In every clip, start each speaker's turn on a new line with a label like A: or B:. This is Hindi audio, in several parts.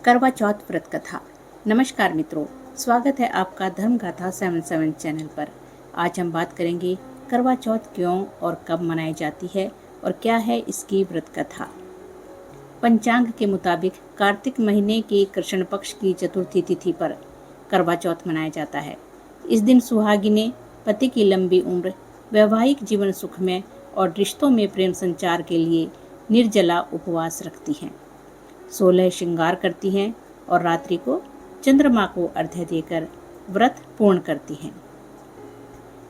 A: करवा चौथ व्रत कथा। नमस्कार मित्रों, स्वागत है आपका धर्म गाथा 77 चैनल पर। आज हम बात करेंगे करवा चौथ क्यों और कब मनाई जाती है और क्या है इसकी व्रत कथा। पंचांग के मुताबिक कार्तिक महीने के कृष्ण पक्ष की चतुर्थी तिथि पर करवा चौथ मनाया जाता है। इस दिन सुहागिनें पति की लंबी उम्र, वैवाहिक जीवन सुखमय और रिश्तों में प्रेम संचार के लिए निर्जला उपवास रखती हैं, 16 श्रृंगार करती हैं और रात्रि को चंद्रमा को अर्घ्य देकर व्रत पूर्ण करती हैं।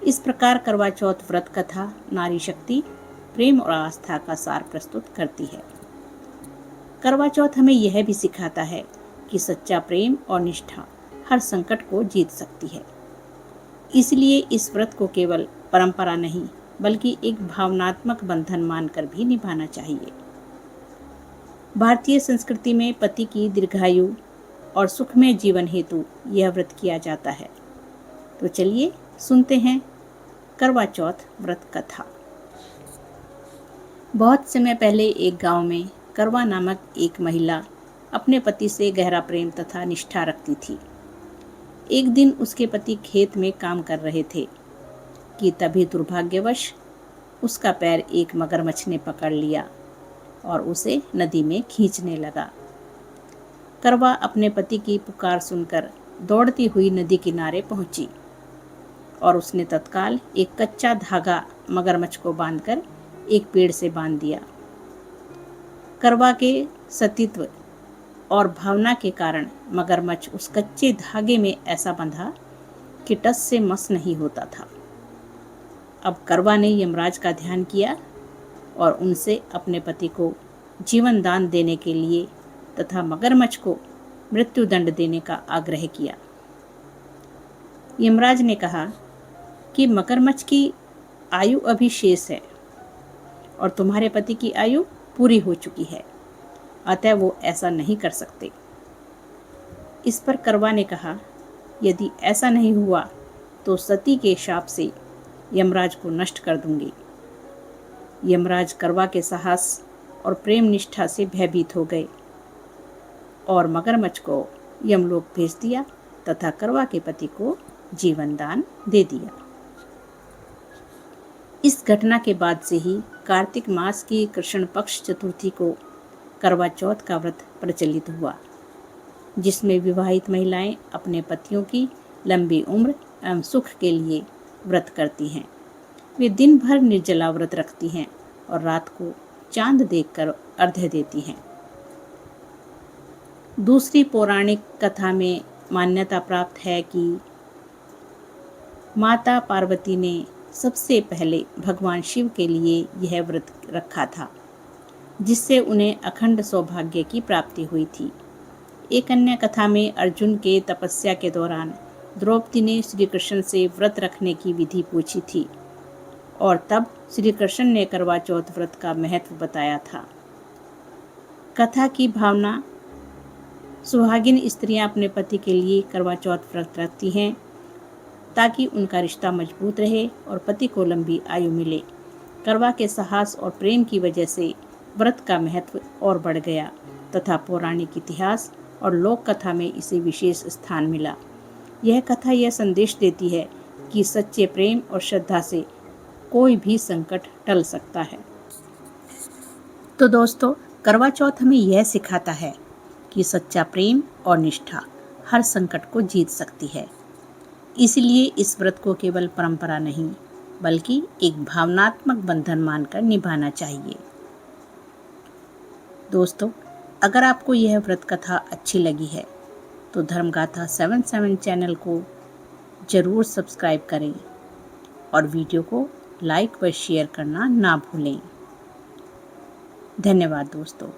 A: इस प्रकार करवा चौथ व्रत कथा नारी शक्ति, प्रेम और आस्था का सार प्रस्तुत करती है। करवा चौथ हमें यह भी सिखाता है कि सच्चा प्रेम और निष्ठा हर संकट को जीत सकती है। इसलिए इस व्रत को केवल परंपरा नहीं बल्कि एक भावनात्मक बंधन मानकर भी निभाना चाहिए। भारतीय संस्कृति में पति की दीर्घायु और सुखमय जीवन हेतु यह व्रत किया जाता है। तो चलिए सुनते हैं करवा चौथ व्रत कथा। बहुत समय पहले एक गांव में करवा नामक एक महिला अपने पति से गहरा प्रेम तथा निष्ठा रखती थी। एक दिन उसके पति खेत में काम कर रहे थे कि तभी दुर्भाग्यवश उसका पैर एक मगरमच्छ ने पकड़ लिया और उसे नदी में खींचने लगा। करवा अपने पति की पुकार सुनकर दौड़ती हुई नदी किनारे पहुंची और उसने तत्काल एक कच्चा धागा मगरमच्छ को बांधकर एक पेड़ से बांध दिया। करवा के सतीत्व और भावना के कारण मगरमच्छ उस कच्चे धागे में ऐसा बंधा कि टस से मस नहीं होता था। अब करवा ने यमराज का ध्यान किया और उनसे अपने पति को जीवन दान देने के लिए तथा मगरमच्छ को मृत्यु दंड देने का आग्रह किया। यमराज ने कहा कि मगरमच्छ की आयु अभी शेष है और तुम्हारे पति की आयु पूरी हो चुकी है, अतः वो ऐसा नहीं कर सकते। इस पर करवा ने कहा, यदि ऐसा नहीं हुआ तो सती के शाप से यमराज को नष्ट कर दूंगी। यमराज करवा के साहस और प्रेम निष्ठा से भयभीत हो गए और मगरमच्छ को यमलोक भेज दिया तथा करवा के पति को जीवन दान दे दिया। इस घटना के बाद से ही कार्तिक मास की कृष्ण पक्ष चतुर्थी को करवा चौथ का व्रत प्रचलित हुआ, जिसमें विवाहित महिलाएं अपने पतियों की लंबी उम्र एवं सुख के लिए व्रत करती हैं। वे दिन भर निर्जला व्रत रखती हैं और रात को चांद देखकर अर्घ्य देती हैं। दूसरी पौराणिक कथा में मान्यता प्राप्त है कि माता पार्वती ने सबसे पहले भगवान शिव के लिए यह व्रत रखा था, जिससे उन्हें अखंड सौभाग्य की प्राप्ति हुई थी। एक अन्य कथा में अर्जुन के तपस्या के दौरान द्रौपदी ने श्री कृष्ण से व्रत रखने की विधि पूछी थी और तब श्री कृष्ण ने करवा चौथ व्रत का महत्व बताया था। कथा की भावना, सुहागिन स्त्रियां अपने पति के लिए करवा चौथ व्रत रखती हैं ताकि उनका रिश्ता मजबूत रहे और पति को लंबी आयु मिले। करवा के साहस और प्रेम की वजह से व्रत का महत्व और बढ़ गया तथा पौराणिक इतिहास और लोक कथा में इसे विशेष स्थान मिला। यह कथा यह संदेश देती है कि सच्चे प्रेम और श्रद्धा से कोई भी संकट टल सकता है। तो दोस्तों, करवा चौथ हमें यह सिखाता है कि सच्चा प्रेम और निष्ठा हर संकट को जीत सकती है। इसलिए इस व्रत को केवल परंपरा नहीं बल्कि एक भावनात्मक बंधन मानकर निभाना चाहिए। दोस्तों, अगर आपको यह व्रत कथा अच्छी लगी है तो धर्मगाथा 77 चैनल को ज़रूर सब्सक्राइब करें और वीडियो को लाइक व शेयर करना ना भूलें। धन्यवाद दोस्तों।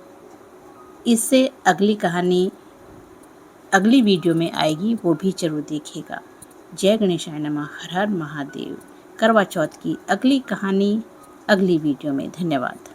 A: इससे अगली कहानी अगली वीडियो में आएगी, वो भी जरूर देखिएगा। जय गणेशाय नमः। हर हर महादेव। करवा चौथ की अगली कहानी अगली वीडियो में। धन्यवाद।